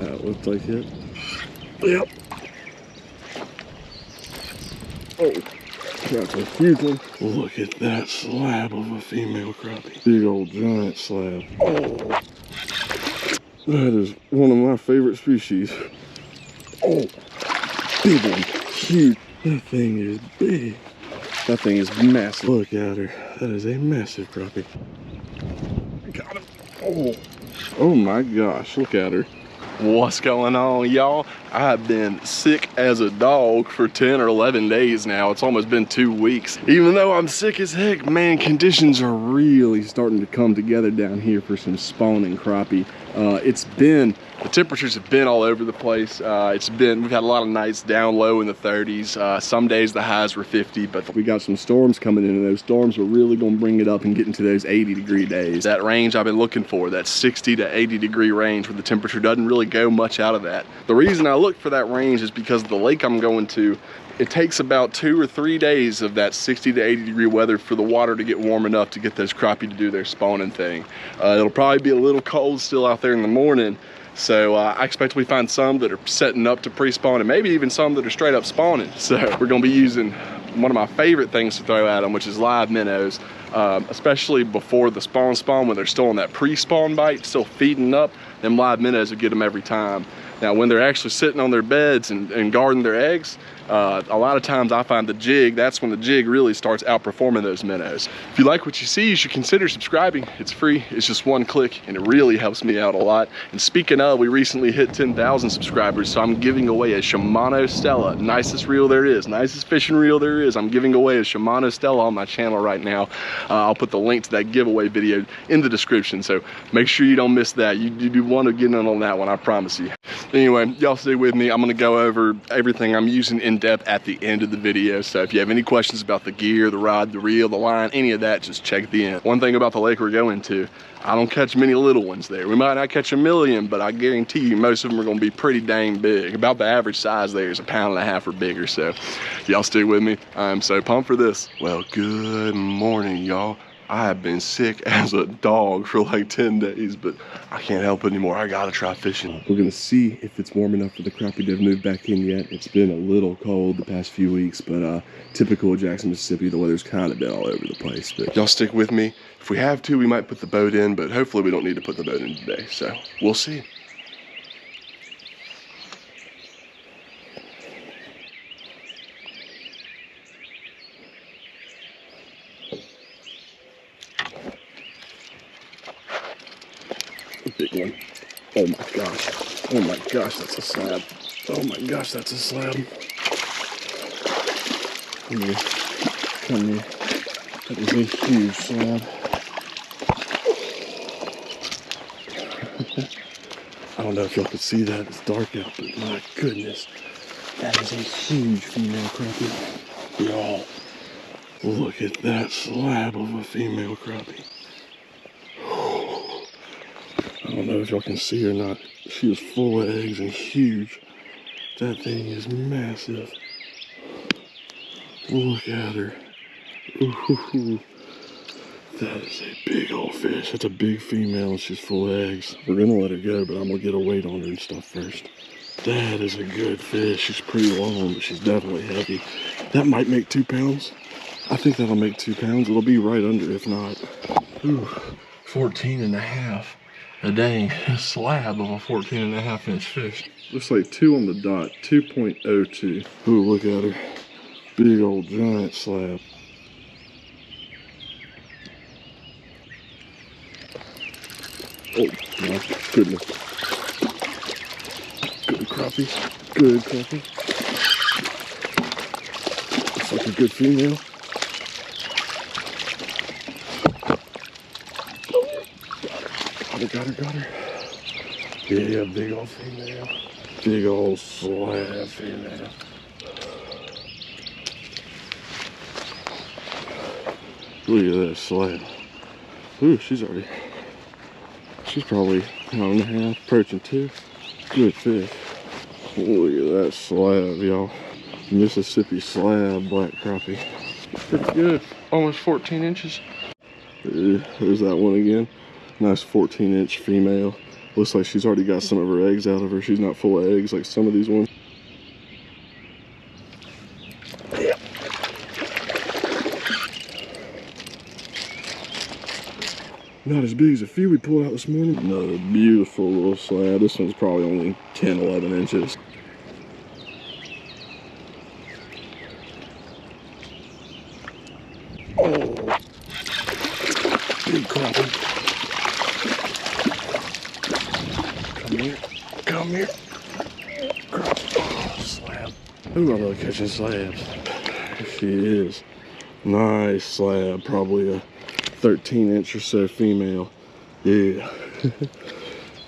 That looks like it. Yep. Oh, that's a huge one. Look at that slab of a female crappie. Big old giant slab. Oh, that is one of my favorite species. Oh, big one, huge. That thing is big. That thing is massive. Look at her. That is a massive crappie. Got him. Oh, oh my gosh, look at her. What's going on, y'all? I've been sick as a dog for 10 or 11 days now. It's almost been 2 weeks. Even though I'm sick as heck, man, conditions are really starting to come together down here for some spawning crappie. The temperatures have been all over the place. We've had a lot of nights down low in the 30s. Some days the highs were 50, but we got some storms coming in, and those storms are really gonna bring it up and get into those 80-degree days. That range I've been looking for, that 60 to 80-degree range where the temperature doesn't really go much out of that. The reason I look for that range is because the lake I'm going to, it takes about 2 or 3 days of that 60 to 80-degree weather for the water to get warm enough to get those crappie to do their spawning thing. It'll probably be a little cold still out there in the morning, so I expect we find some that are setting up to pre-spawn and maybe even some that are straight up spawning. So we're gonna be using one of my favorite things to throw at them, which is live minnows, especially before the spawn when they're still on that pre-spawn bite, still feeding up. Them live minnows will get them every time. Now, when they're actually sitting on their beds and guarding their eggs, a lot of times I find the jig, that's when the jig really starts outperforming those minnows. If you like what you see, you should consider subscribing. It's free, it's just one click, and it really helps me out a lot. And speaking of, we recently hit 10,000 subscribers, so I'm giving away a Shimano Stella, nicest reel there is, nicest fishing reel there is. I'm giving away a Shimano Stella on my channel right now. I'll put the link to that giveaway video in the description, so make sure you don't miss that. You do want to get in on that one, I promise you. Anyway, y'all stay with me. I'm gonna go over everything I'm using in depth at the end of the video. So if you have any questions about the gear, the rod, the reel, the line, any of that, just check the end. One thing about the lake we're going to, I don't catch many little ones there. We might not catch a million, but I guarantee you most of them are gonna be pretty dang big. About the average size there is 1.5 pounds or bigger. So y'all stay with me. I'm so pumped for this. Well, good morning, y'all. I have been sick as a dog for like 10 days, but I can't help it anymore. I gotta try fishing. We're gonna see if it's warm enough for the crappie to have moved back in yet. It's been a little cold the past few weeks, but typical of Jackson, Mississippi, the weather's kind of been all over the place. But y'all stick with me. If we have to, we might put the boat in, but hopefully we don't need to put the boat in today. So we'll see. Big one. Oh my gosh. Oh my gosh, that's a slab. Oh my gosh, that's a slab. Come here. Come here. That is a huge slab. I don't know if y'all can see that. It's dark out, but my goodness. That is a huge female crappie. Y'all, look at that slab of a female crappie. I don't know if y'all can see or not. She is full of eggs and huge. That thing is massive. Look at her. Ooh, that is a big old fish. That's a big female and she's full of eggs. We're gonna let her go, but I'm gonna get a weight on her and stuff first. That is a good fish. She's pretty long, but she's definitely heavy. That might make 2 pounds. I think that'll make 2 pounds. It'll be right under if not. Ooh, 14.5. A dang slab of a 14.5-inch fish. Looks like 2 on the dot, 2.02. Ooh, look at her. Big old giant slab. Oh my goodness. Good crappie. Good crappie. Looks like a good female. Got her. Yeah, big old female. Big old slab female. Look at that slab. Ooh, she's probably 1.5, approaching 2. Good fish. Look at that slab, y'all. Mississippi slab black crappie. Pretty good. Almost 14 inches. There's that one again. Nice 14-inch female. Looks like she's already got some of her eggs out of her. She's not full of eggs like some of these ones. Yeah. Not as big as a few we pulled out this morning. Another beautiful little slab. This one's probably only 10, 11 inches. Oh, big crappie. Come here, come here. Oh, slab. Ooh, I love catching slabs. There she is. Nice slab, probably a 13-inch or so female. Yeah.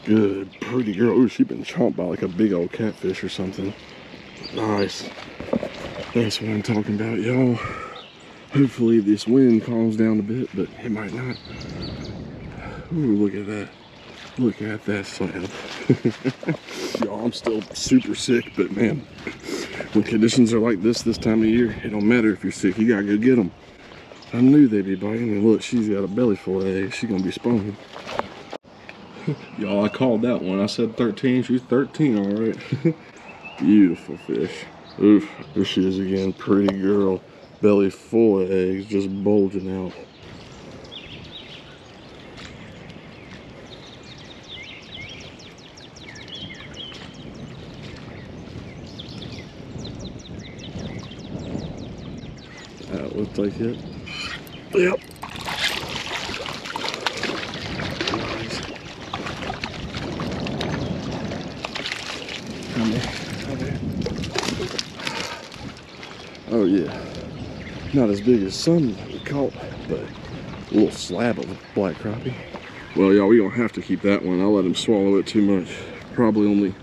Good, pretty girl. Ooh, she's been chomped by like a big old catfish or something. Nice. That's what I'm talking about, y'all. Hopefully this wind calms down a bit, but it might not. Ooh, look at that. Look at that slab. Y'all, I'm still super sick, but man, when conditions are like this time of year, it don't matter if you're sick, you gotta go get them. I knew they'd be biting, and look, she's got a belly full of eggs. She's gonna be spawning. Y'all, I called that one. I said 13, she's 13, all right. Beautiful fish. Oof, there she is again, pretty girl. Belly full of eggs, just bulging out. That looks like it. Yep. Nice. Come here. Come here. Oh yeah. Not as big as some we caught, but a little slab of black crappie. Well, y'all, we don't have to keep that one. I'll let him swallow it too much. Probably only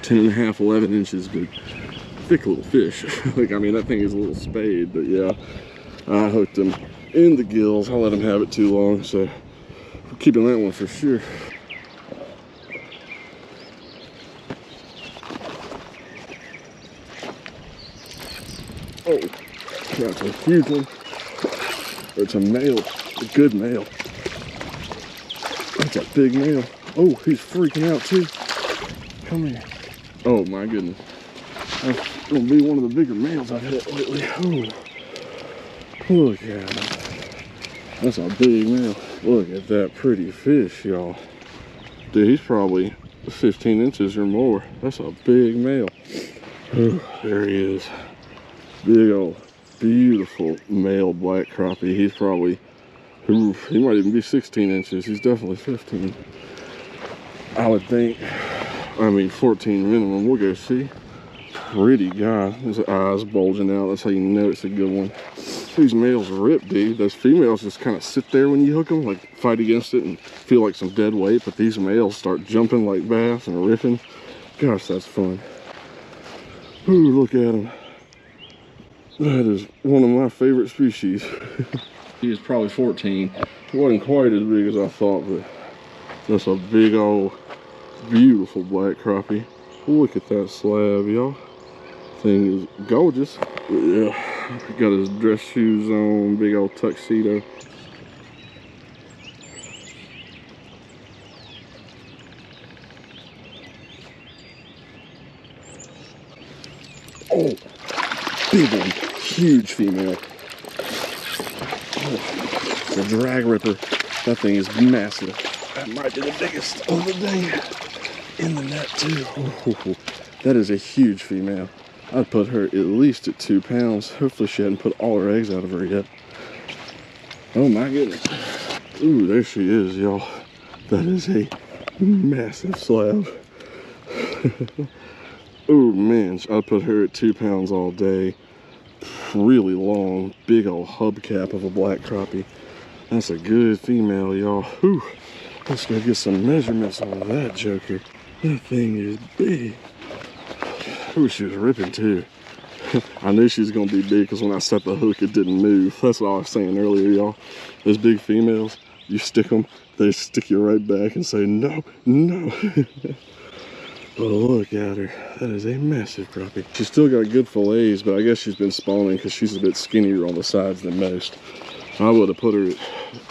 10 and a half, 11 inches, but thick little fish. Like, I mean, that thing is a little spade, but yeah, I hooked him in the gills. I'll let him have it too long, so we're keeping that one for sure. Oh, that's a huge one. It's a male, a good male. That's a big male. Oh, he's freaking out too. Come here. Oh my goodness. That's gonna be one of the bigger males I've hit lately. Oh, look at him. That's a big male. Look at that pretty fish, y'all. Dude, he's probably 15 inches or more. That's a big male. Oh, there he is. Big old, beautiful male black crappie. He's probably, he might even be 16 inches. He's definitely 15. I would think. I mean, 14 minimum. We'll go see. Pretty guy. His eyes bulging out. That's how you know it's a good one. These males rip, dude. Those females just kind of sit there when you hook them, like fight against it and feel like some dead weight. But these males start jumping like bass and ripping. Gosh, that's fun. Ooh, look at him. That is one of my favorite species. He is probably 14. He wasn't quite as big as I thought, but that's a big old, beautiful black crappie. Look at that slab, y'all. Thing is gorgeous. Yeah, got his dress shoes on, big old tuxedo. Oh, big one. Huge female. Oh, it's a drag ripper. That thing is massive. That might be the biggest of the day in the net too. Oh, that is a huge female. I'd put her at least at 2 pounds. Hopefully she hadn't put all her eggs out of her yet. Oh my goodness. Ooh, there she is, y'all. That is a massive slab. Oh man, I'd put her at 2 pounds all day. Really long, big old hubcap of a black crappie. That's a good female, y'all. Whew. Let's go get some measurements on that joker. That thing is big. Ooh, she was ripping too. I knew she was gonna be big because when I set the hook, it didn't move. That's what I was saying earlier, y'all. Those big females, you stick them, they stick you right back and say, no, no. But look at her. That is a massive crappie. She's still got good fillets, but I guess she's been spawning because she's a bit skinnier on the sides than most. I would have put her at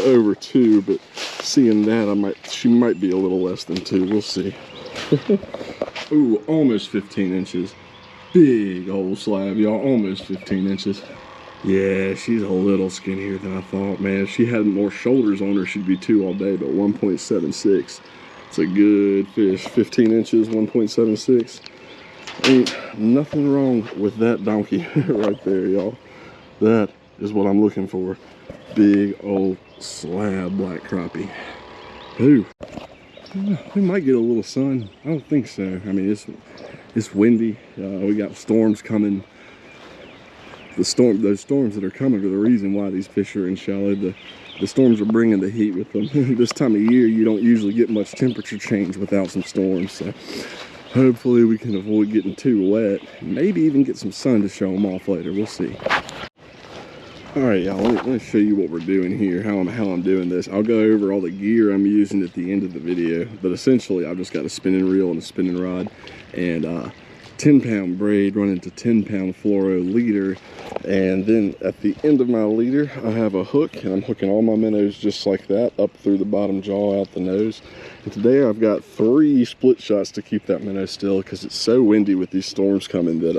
over 2, but seeing that, she might be a little less than 2. We'll see. Ooh, almost 15 inches. Big old slab, y'all. Almost 15 inches. Yeah, she's a little skinnier than I thought, man. If she had more shoulders on her, she'd be 2 all day, but 1.76. It's a good fish. 15 inches, 1.76. Ain't nothing wrong with that donkey right there, y'all. That is what I'm looking for. Big old slab black crappie. Ooh. We might get a little sun. I don't think so. I mean, it's windy. We got storms coming. Those storms that are coming are the reason why these fish are in shallow. The storms are bringing the heat with them. This time of year, you don't usually get much temperature change without some storms. So hopefully we can avoid getting too wet. Maybe even get some sun to show them off later. We'll see. All right, y'all, let me show you what we're doing here, how I'm doing this. I'll go over all the gear I'm using at the end of the video, but essentially I've just got a spinning reel and a spinning rod and 10-pound braid running to 10-pound fluoro leader. And then at the end of my leader, I have a hook, and I'm hooking all my minnows just like that, up through the bottom jaw, out the nose. And today I've got 3 split shots to keep that minnow still, because it's so windy with these storms coming that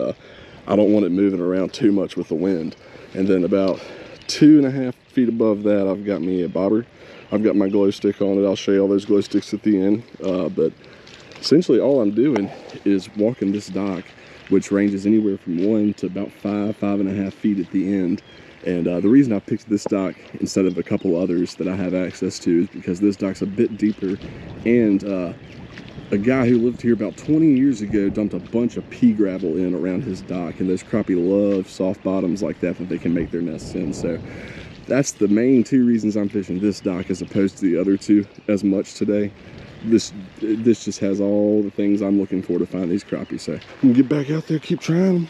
I don't want it moving around too much with the wind. And then about 2.5 feet above that, I've got me a bobber. I've got my glow stick on it. I'll show you all those glow sticks at the end. But essentially all I'm doing is walking this dock, which ranges anywhere from 1 to about 5.5 feet at the end. And the reason I picked this dock instead of a couple others that I have access to is because this dock's a bit deeper, and a guy who lived here about 20 years ago dumped a bunch of pea gravel in around his dock, and those crappie love soft bottoms like that they can make their nests in. So that's the main 2 reasons I'm fishing this dock as opposed to the other 2 as much today. This just has all the things I'm looking for to find these crappie. So I'm gonna get back out there, keep trying them.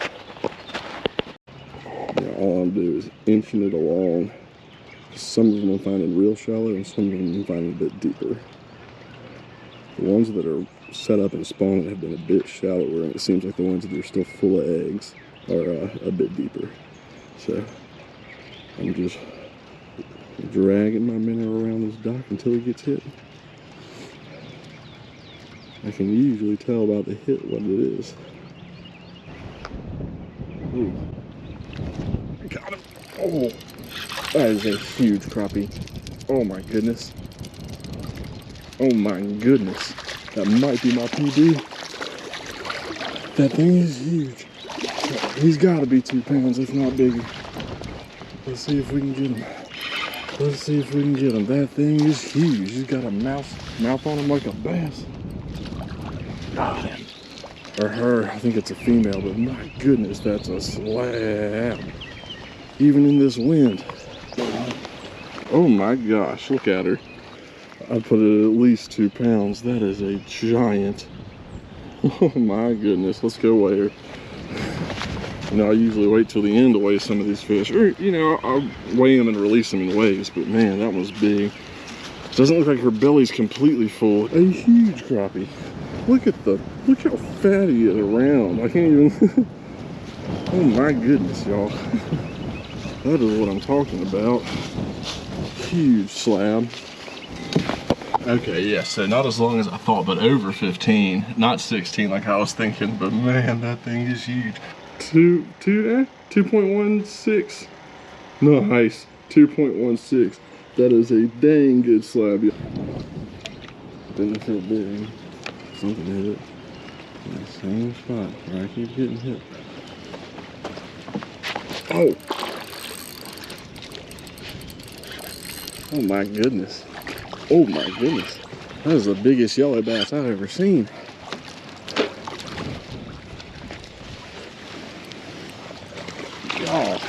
Yeah, all I'm doing is inching it along. Some of them I'm finding real shallow, and some of them I'm finding a bit deeper. The ones that are set up and spawning have been a bit shallower, and it seems like the ones that are still full of eggs are a bit deeper. So I'm just dragging my minnow around this dock until he gets hit. I can usually tell about the hit what it is. Ooh. Got him. Oh, that is a huge crappie. Oh my goodness. Oh my goodness, that might be my PB. That thing is huge. He's got to be 2 pounds, if not bigger. Let's see if we can get him. Let's see if we can get him. That thing is huge. He's got a mouth on him like a bass. Got him. Or her, I think it's a female, but my goodness, that's a slab. Even in this wind. Oh my gosh, look at her. I put it at least 2 pounds. That is a giant. Oh my goodness. Let's go weigh her. You know, I usually wait till the end to weigh some of these fish. Or, you know, I'll weigh them and release them in waves. But man, that was big. Doesn't look like her belly's completely full. A huge crappie. Look how fat he is around. I can't even. Oh my goodness, y'all. That is what I'm talking about. Huge slab. Okay, yeah, so not as long as I thought, but over 15, not 16 like I was thinking, but man, that thing is huge. 2.16. Nice, 2.16. That is a dang good slab. Didn't feel big. Something hit it in the same spot where I keep getting hit. Oh! Oh my goodness. Oh my goodness. That is the biggest yellow bass I've ever seen. God.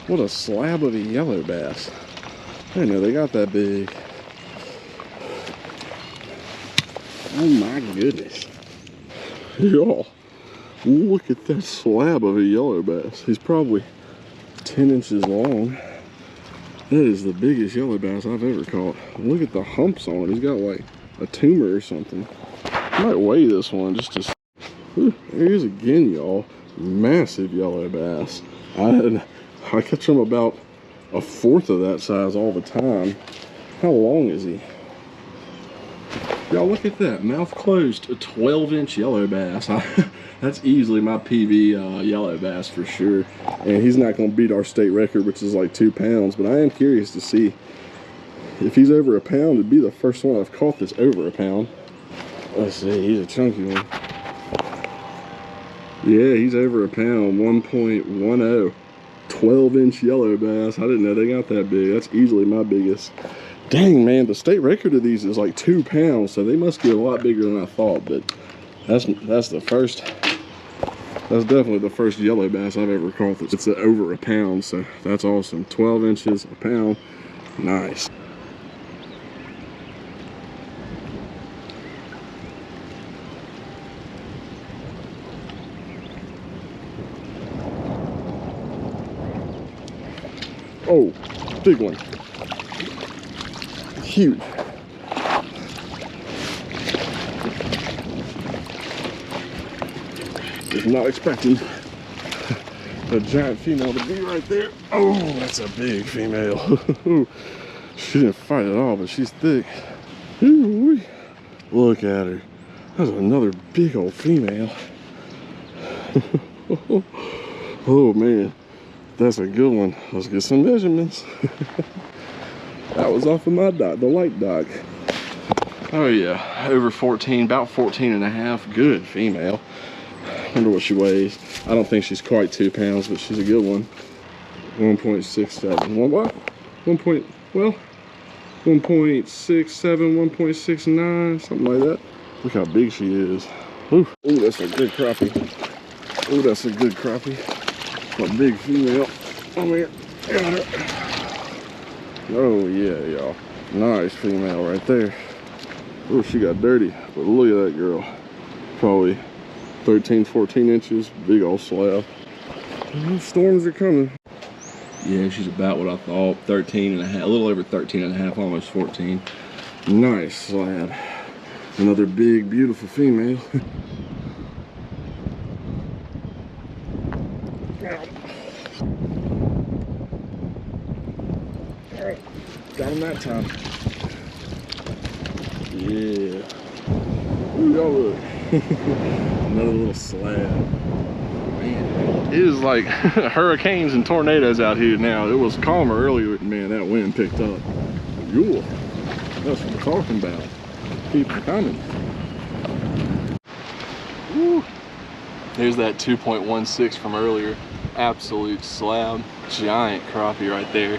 What a slab of a yellow bass. I didn't know they got that big. Oh my goodness. Y'all, look at that slab of a yellow bass. He's probably 10 inches long. That is the biggest yellow bass I've ever caught. Look at the humps on it. He's got like a tumor or something. I might weigh this one just to see. Whew, there he is again, y'all. Massive yellow bass. I catch them about a fourth of that size all the time. How long is he? Y'all look at that, mouth closed, a 12-inch yellow bass. That's easily my PB yellow bass for sure. And he's not gonna beat our state record, which is like 2 pounds, but I am curious to see if he's over a pound. It'd be the first one I've caught that's over a pound. Let's see, he's a chunky one. Yeah, he's over a pound, 1.10. 12-inch yellow bass. I didn't know they got that big. That's easily my biggest. Dang, man, the state record of these is like 2 pounds, so they must be a lot bigger than I thought. But that's the first. That's definitely the first yellow bass I've ever caught that's over a pound. So that's awesome. 12 inches, a pound. Nice. Oh, big one. Huge. Was not expecting a giant female to be right there. Oh, that's a big female. She didn't fight at all, but she's thick. Ooh, look at her. That's another big old female. Oh man, that's a good one. Let's get some measurements. That was off of my dock, the light dock. Oh yeah, over 14, about 14 and a half. Good female. Wonder what she weighs. I don't think she's quite 2 pounds, but she's a good one. 1.67. What? 1.67, 1.69, something like that. Look how big she is. Ooh, ooh, that's a good crappie. Ooh, that's a good crappie. A big female. Oh man, got her. Oh yeah, y'all. Nice female right there. Oh, she got dirty, but look at that girl. Probably 13, 14 inches, big old slab. Storms are coming. Yeah, she's about what I thought, 13 and a half, a little over 13 and a half, almost 14. Nice slab. Another big, beautiful female. All right, got him that time. Yeah. Ooh, y'all look. Another little slab. Man, it is like hurricanes and tornadoes out here now. It was calmer earlier, man. That wind picked up. Ooh, that's what I'm talking about. Keep coming. Woo. There's that 2.16 from earlier. Absolute slab. Giant crappie right there.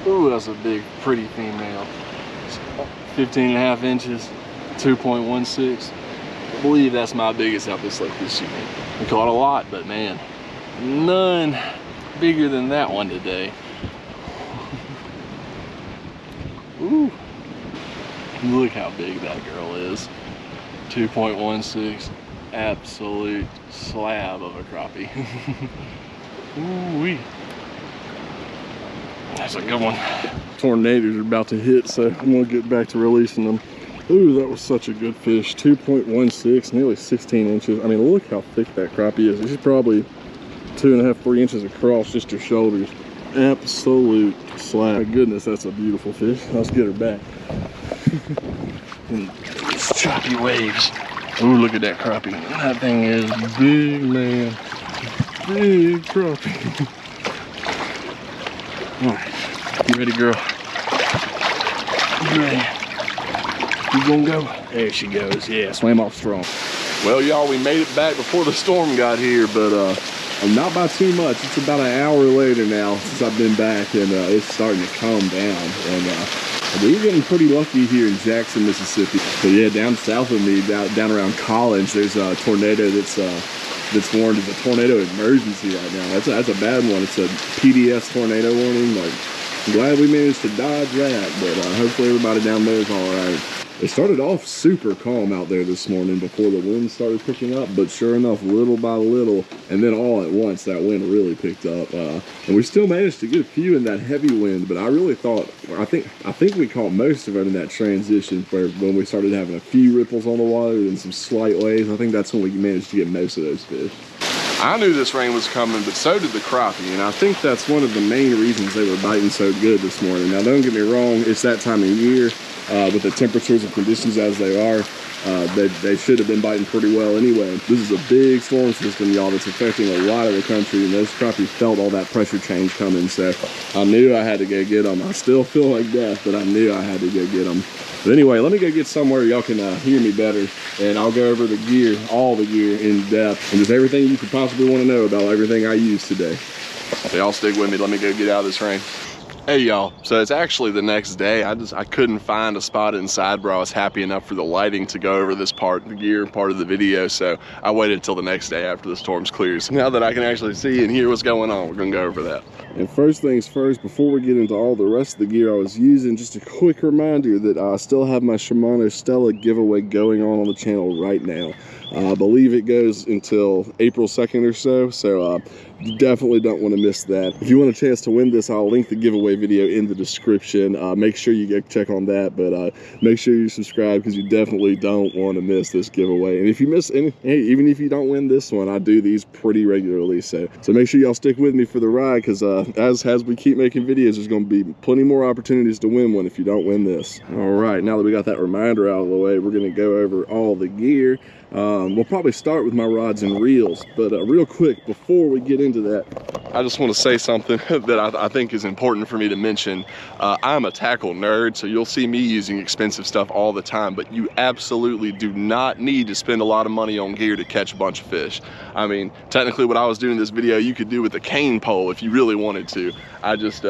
Ooh, that's a big, pretty female. 15 and a half inches, 2.16. I believe that's my biggest out this lake this year. We caught a lot, but man, none bigger than that one today. Ooh, look how big that girl is. 2.16, absolute slab of a crappie. Ooh-wee. That's a good one. Tornadoes are about to hit, so I'm gonna get back to releasing them. Ooh, that was such a good fish. 2.16, nearly 16 inches. I mean, look how thick that crappie is. She's probably 2.5, 3 inches across, just her shoulders. Absolute slab. My goodness, that's a beautiful fish. Let's get her back. And these choppy waves. Ooh, look at that crappie. That thing is big, man. Big crappie. All right, you ready, girl? You ready? You gonna go? There she goes. Yeah, swam off strong. Well, y'all, we made it back before the storm got here, but not by too much. It's about an hour later now since I've been back, and it's starting to calm down. And we're getting pretty lucky here in Jackson, Mississippi. So yeah, down south of me, down around College, there's a tornado that's warned as a tornado emergency right now. That's a bad one. It's a PDS tornado warning. Like, I'm glad we managed to dodge that, but hopefully everybody down there is all right. It started off super calm out there this morning before the wind started picking up, but sure enough, little by little, and then all at once, that wind really picked up. And we still managed to get a few in that heavy wind, but I really thought, I think we caught most of it in that transition where when we started having a few ripples on the water and some slight waves. I think that's when we managed to get most of those fish. I knew this rain was coming, but so did the crappie, and I think that's one of the main reasons they were biting so good this morning. Now, don't get me wrong, it's that time of year with the temperatures and conditions as they are. They should have been biting pretty well anyway. This is a big storm system, y'all, that's affecting a lot of the country, and those crappie felt all that pressure change coming, so I knew I had to go get them. I still feel like death, but I knew I had to go get them. But anyway, let me go get somewhere y'all can hear me better, and I'll go over the gear, all the gear in depth, and just everything you could possibly want to know about everything I use today. So y'all stick with me. Let me go get out of this rain. Hey y'all, so it's actually the next day. I couldn't find a spot inside where I was happy enough for the lighting to go over this part, the gear part of the video, so I waited until the next day after the storms clears. Now that I can actually see and hear what's going on, we're gonna go over that. And first things first, before we get into all the rest of the gear I was using, just a quick reminder that I still have my Shimano Stella giveaway going on the channel right now. I believe it goes until April 2nd or so, so you definitely don't want to miss that. If you want a chance to win this, I'll link the giveaway video in the description. Make sure you go check on that, but make sure you subscribe because you definitely don't want to miss this giveaway. And if you miss any, hey, even if you don't win this one, I do these pretty regularly, so make sure y'all stick with me for the ride, because as we keep making videos, there's going to be plenty more opportunities to win one if you don't win this. All right, now that we got that reminder out of the way, we're going to go over all the gear. We'll probably start with my rods and reels, but real quick before we get into that, I just want to say something that I think is important for me to mention. I'm a tackle nerd, so you'll see me using expensive stuff all the time, but you absolutely do not need to spend a lot of money on gear to catch a bunch of fish. I mean, technically what I was doing in this video, you could do with a cane pole if you really wanted to. I just,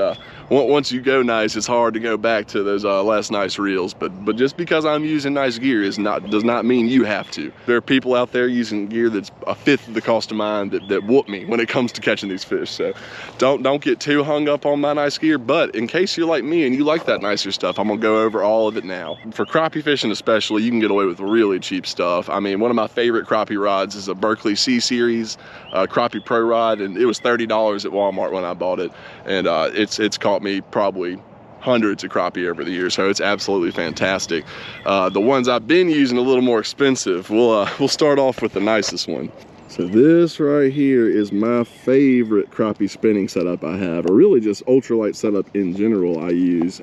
once you go nice, it's hard to go back to those less nice reels, but just because I'm using nice gear does not mean you have to. There are people out there using gear that's a fifth of the cost of mine that whoop me when it comes to catching these fish. So don't get too hung up on my nice gear, but in case you're like me and you like that nicer stuff, I'm gonna go over all of it now. For crappie fishing especially, you can get away with really cheap stuff. I mean, one of my favorite crappie rods is a Berkley C Series crappie pro rod, and it was $30 at Walmart when I bought it, and it's caught me probably hundreds of crappie over the years, so it's absolutely fantastic. The ones I've been using a little more expensive. We'll start off with the nicest one. So this right here is my favorite crappie spinning setup I have, or really just ultralight setup in general I use.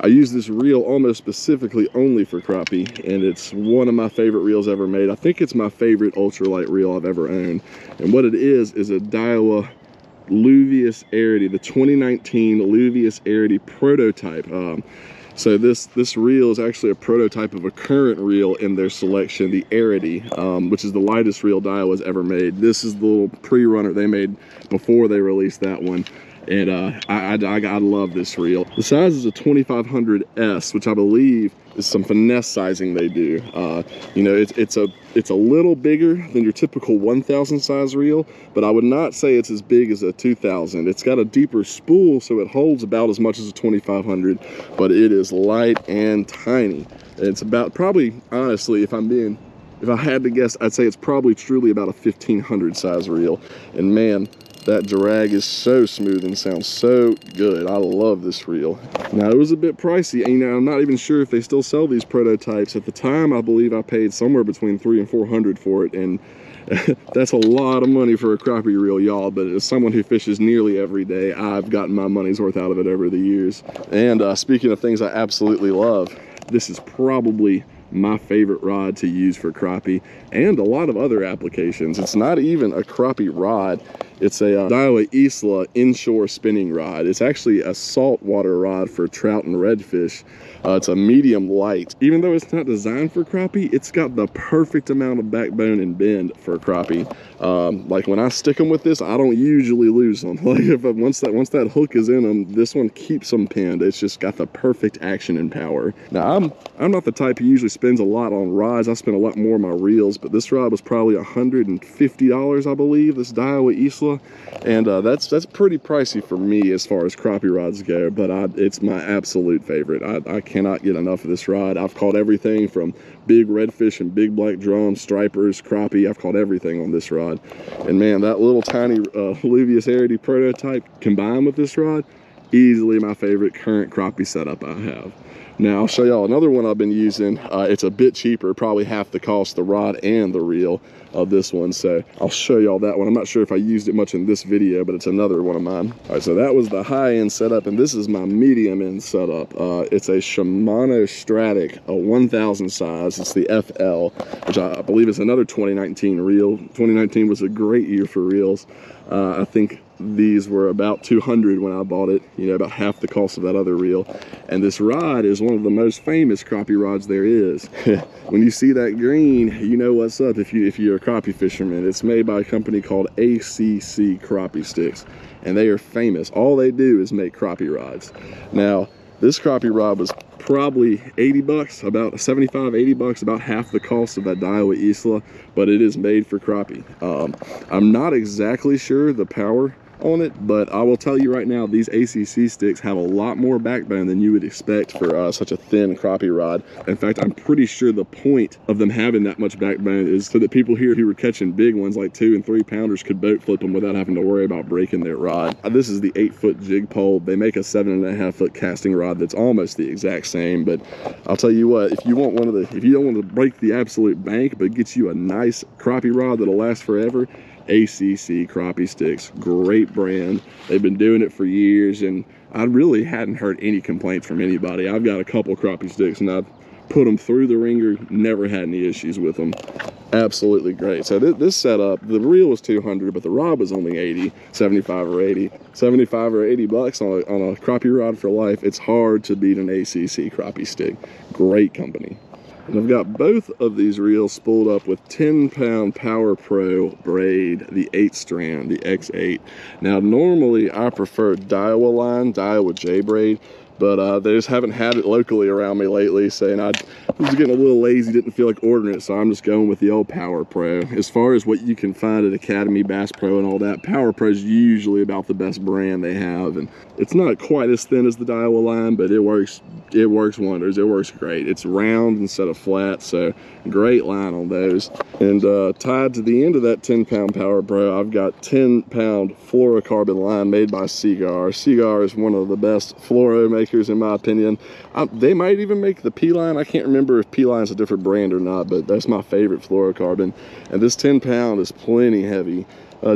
I use this reel almost specifically only for crappie, and it's one of my favorite reels ever made. I think it's my favorite ultralight reel I've ever owned. And what it is a Daiwa Luvias-Airity, the 2019 Luvias-Airity prototype. So this reel is actually a prototype of a current reel in their selection, the Airity, which is the lightest reel Daiwa's ever made. This is the little pre-runner they made before they released that one. And I love this reel. The size is a 2500S, which I believe is some finesse sizing they do. You know, it's a little bigger than your typical 1000 size reel, but I would not say it's as big as a 2000. It's got a deeper spool, so it holds about as much as a 2500, but it is light and tiny. It's about, probably, honestly, if I had to guess, I'd say it's probably truly about a 1500 size reel. And man, that drag is so smooth and sounds so good. I love this reel. Now, it was a bit pricey, and I'm not even sure if they still sell these prototypes. At the time, I believe I paid somewhere between $300 and $400 for it, and that's a lot of money for a crappie reel, y'all, but as someone who fishes nearly every day, I've gotten my money's worth out of it over the years. And speaking of things I absolutely love, this is probably my favorite rod to use for crappie and a lot of other applications. It's not even a crappie rod. It's a Daiwa Isla Inshore spinning rod. It's actually a saltwater rod for trout and redfish. It's a medium light. Even though it's not designed for crappie, it's got the perfect amount of backbone and bend for crappie. Like when I stick them with this, I don't usually lose them. Like once that hook is in them, this one keeps them pinned. It's just got the perfect action and power. Now I'm not the type who usually spends a lot on rods. I spend a lot more on my reels, but this rod was probably $150, I believe, this Daiwa Isla. And that's pretty pricey for me as far as crappie rods go, but it's my absolute favorite. I cannot get enough of this rod. I've caught everything from big redfish and big black drum, stripers, crappie. I've caught everything on this rod. And man, that little tiny Luvias-Airity prototype combined with this rod, Easily my favorite current crappie setup I have. Now I'll show y'all another one I've been using. It's a bit cheaper, probably half the cost, the rod and the reel of this one. So I'll show y'all that one. I'm not sure if I used it much in this video, but it's another one of mine. All right, so that was the high-end setup, and this is my medium-end setup. It's a Shimano Stradic, a 1000 size. It's the FL, which I believe is another 2019 reel. 2019 was a great year for reels. I think these were about 200 when I bought it, you know, about half the cost of that other reel. And this rod is one of the most famous crappie rods there is. When you see that green, you know what's up if you're a crappie fisherman. It's made by a company called ACC Crappie Stix, and they are famous. All they do is make crappie rods. Now, this crappie rod was probably 80 bucks, about 75, 80 bucks, about half the cost of that Daiwa Isla, but it is made for crappie. I'm not exactly sure the power on it, but I will tell you right now, these ACC sticks have a lot more backbone than you would expect for such a thin crappie rod. In fact, I'm pretty sure the point of them having that much backbone is so that people here who were catching big ones like 2 and 3 pounders could boat flip them without having to worry about breaking their rod. This is the 8-foot jig pole. They make a 7.5-foot casting rod that's almost the exact same, but I'll tell you what, if you want if you don't want to break the absolute bank but get you a nice crappie rod that'll last forever, ACC Crappie Sticks, great brand. They've been doing it for years, and I really hadn't heard any complaints from anybody. I've got a couple crappie sticks, and I've put them through the ringer, never had any issues with them. Absolutely great. So this setup, the reel was 200, but the rod was only 80, 75 or 80. 75 or 80 bucks on a crappie rod for life. It's hard to beat an ACC crappie stick. Great company. And I've got both of these reels spooled up with 10-pound Powerpro braid, the 8-strand, the X8. Now, normally I prefer Daiwa line, Daiwa J braid, but they just haven't had it locally around me lately, saying I was getting a little lazy, didn't feel like ordering it, so I'm just going with the old Powerpro. As far as what you can find at Academy, Bass Pro, and all that, Powerpro is usually about the best brand they have, and it's not quite as thin as the Daiwa line, but it works wonders. It works great. It's round instead of flat, so great line on those. And tied to the end of that 10-pound Powerpro, I've got 10-pound fluorocarbon line made by Seagar. Seagar is one of the best fluoro makers in my opinion. They might even make the P-line. I can't remember if P-line is a different brand or not, but that's my favorite fluorocarbon. And this 10-pound is plenty heavy.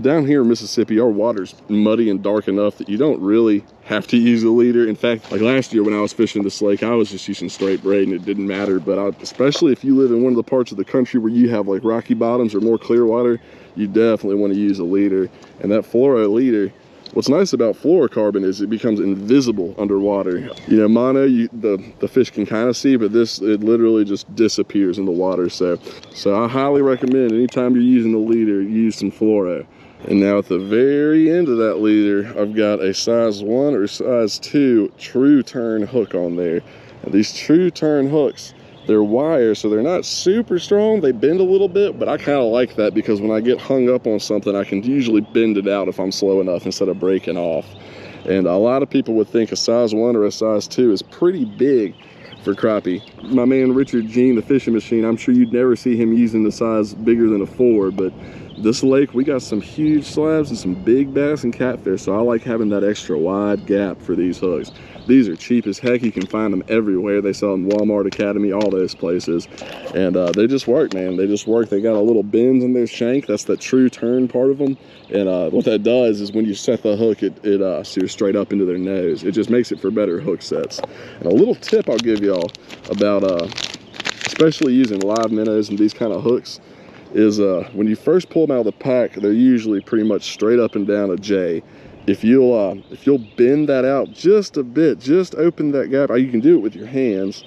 Down here in Mississippi, our water's muddy and dark enough that you don't really have to use a leader. In fact, like last year when I was fishing this lake, I was just using straight braid and it didn't matter. But especially if you live in one of the parts of the country where you have like rocky bottoms or more clear water, you definitely want to use a leader. And that fluoro leader, what's nice about fluorocarbon is it becomes invisible underwater. You know, mono, the fish can kind of see, but this, it literally just disappears in the water. So I highly recommend anytime you're using a leader, use some fluoro. And now at the very end of that leader, I've got a size 1 or size 2 true turn hook on there. And these true turn hooks, they're wire, so they're not super strong. They bend a little bit, but I kind of like that because when I get hung up on something, I can usually bend it out if I'm slow enough instead of breaking off. And a lot of people would think a size 1 or a size 2 is pretty big for crappie. My man Richard Jean, the fishing machine, I'm sure you'd never see him using the size bigger than a 4, but this lake, we got some huge slabs and some big bass and catfish, so I like having that extra wide gap for these hooks. These are cheap as heck. You can find them everywhere. They sell them Walmart, Academy, all those places. And they just work, man. They just work. They got a little bend in their shank. That's the true turn part of them. And what that does is when you set the hook, it steers straight up into their nose. It just makes it for better hook sets. And a little tip I'll give y'all about especially using live minnows and these kind of hooks is when you first pull them out of the pack, they're usually pretty much straight up and down a J. If you'll bend that out just a bit, just open that gap, you can do it with your hands.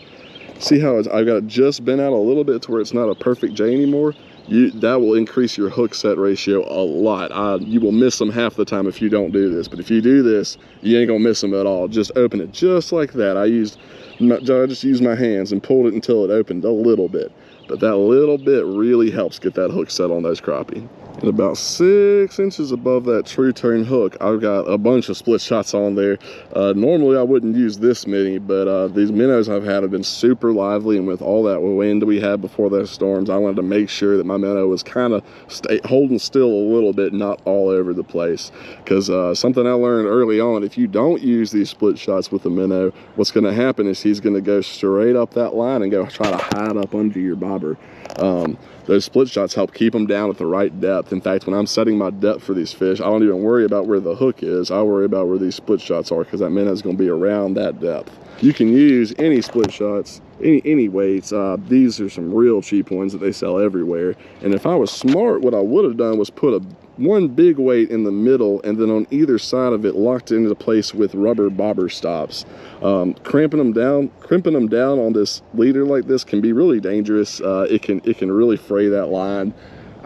See how I've got it just bent out a little bit to where it's not a perfect J anymore? That will increase your hook set ratio a lot. You will miss them half the time if you don't do this, but if you do this, you ain't gonna miss them at all. Just open it just like that. I just used my hands and pulled it until it opened a little bit. but that little bit really helps get that hook set on those crappie. And about 6 inches above that true turn hook, I've got a bunch of split shots on there. Normally I wouldn't use this many, but these minnows I've had have been super lively, and with all that wind we had before those storms, I wanted to make sure that my minnow was kind of holding still a little bit, not all over the place. Because something I learned early on, if you don't use these split shots with a minnow, what's going to happen is he's going to go straight up that line and go try to hide up under your bobber. Those split shots help keep them down at the right depth. In fact, when I'm setting my depth for these fish, I don't even worry about where the hook is. I worry about where these split shots are, because that minnow is going to be around that depth. You can use any split shots, any weights. These are some real cheap ones that they sell everywhere. And if I was smart, what I would have done was put one big weight in the middle, and then on either side of it locked into place with rubber bobber stops. Crimping them down on this leader like this can be really dangerous. It can really fray that line.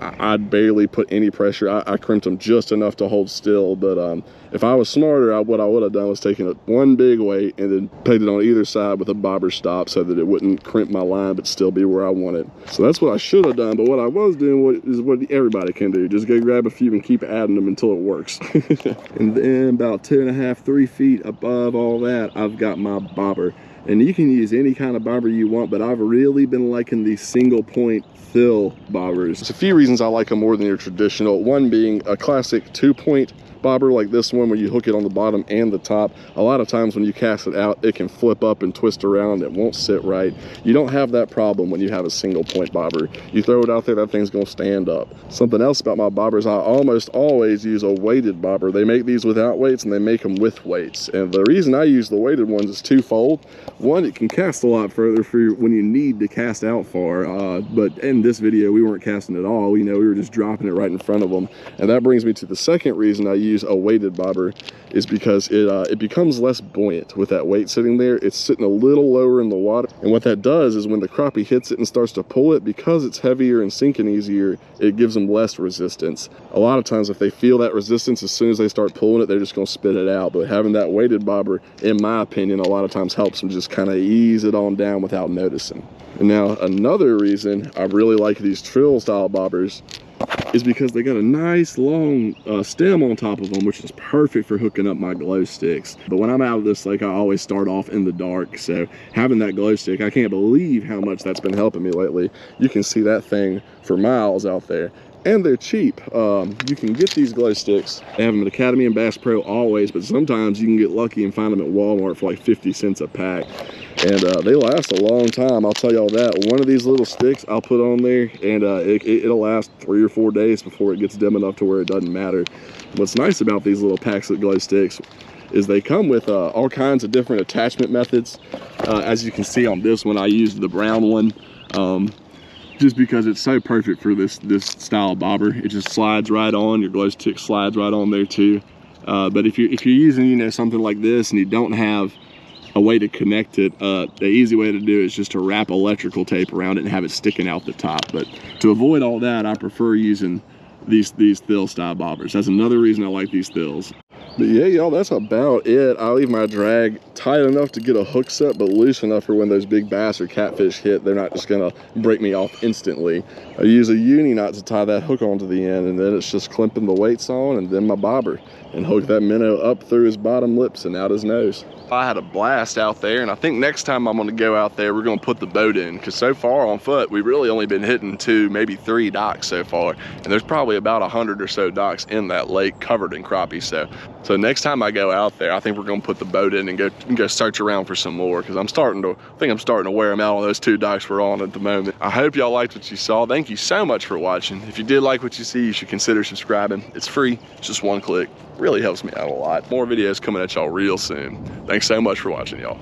I barely put any pressure. I crimped them just enough to hold still, but if I was smarter, what I would have done was taken one big weight and then put it on either side with a bobber stop so that it wouldn't crimp my line but still be where I want it. So that's what I should have done, but what I was doing is what everybody can do. Just go grab a few and keep adding them until it works. And then about 2.5, 3 feet above all that, I've got my bobber. And you can use any kind of bobber you want, but I've really been liking these single point fill bobbers. There's a few reasons I like them more than your traditional. One being a classic 2-point bobber like this one, where you hook it on the bottom and the top. A lot of times when you cast it out, it can flip up and twist around. It won't sit right. You don't have that problem when you have a single point bobber. You throw it out there, that thing's gonna stand up. Something else about my bobbers, I almost always use a weighted bobber. They make these without weights and they make them with weights. And the reason I use the weighted ones is twofold. One, it can cast a lot further for when you need to cast out far. But in this video, we weren't casting at all. We were just dropping it right in front of them. And that brings me to the second reason I use a weighted bobber, is because it becomes less buoyant with that weight sitting there. It's sitting a little lower in the water, and what that does is when the crappie hits it and starts to pull it, because it's heavier and sinking easier, it gives them less resistance. A lot of times if they feel that resistance, as soon as they start pulling it, they're just going to spit it out. But having that weighted bobber, in my opinion, a lot of times helps them just kind of ease it on down without noticing. And now another reason I really like these trill style bobbers is because they got a nice long stem on top of them, which is perfect for hooking up my glow sticks. But when I'm out of this lake, I always start off in the dark, so having that glow stick, I can't believe how much that's been helping me lately. You can see that thing for miles out there, and they're cheap. You can get these glow sticks. They have them at Academy and Bass Pro always, but sometimes you can get lucky and find them at Walmart for like 50 cents a pack. And they last a long time, I'll tell y'all that. One of these little sticks I'll put on there, and it'll last 3 or 4 days before it gets dim enough to where it doesn't matter. What's nice about these little packs of glow sticks is they come with all kinds of different attachment methods. As you can see on this one, I used the brown one. Just because it's so perfect for this style of bobber. It just slides right on. Your glow stick slides right on there too. But if you're using something like this and you don't have a way to connect it, the easy way to do it is just to wrap electrical tape around it and have it sticking out the top. But to avoid all that, I prefer using these thill style bobbers. That's another reason I like these thills. But yeah, y'all, that's about it. I leave my drag tight enough to get a hook set, but loose enough for when those big bass or catfish hit, they're not just gonna break me off instantly. I use a uni knot to tie that hook onto the end, and then it's just clipping the weights on and then my bobber, and hook that minnow up through his bottom lips and out his nose. I had a blast out there, and I think next time I'm gonna go out there, we're gonna put the boat in, because so far on foot, we've really only been hitting 2, maybe 3 docks so far, and there's probably about 100 or so docks in that lake covered in crappie. So next time I go out there, I think we're gonna put the boat in and go search around for some more, because I think I'm starting to wear them out on those 2 docks we're on at the moment. I hope y'all liked what you saw. Thank you so much for watching. If you did like what you see, you should consider subscribing. It's free, it's just 1 click. Really helps me out a lot. More videos coming at y'all real soon. Thanks so much for watching, y'all.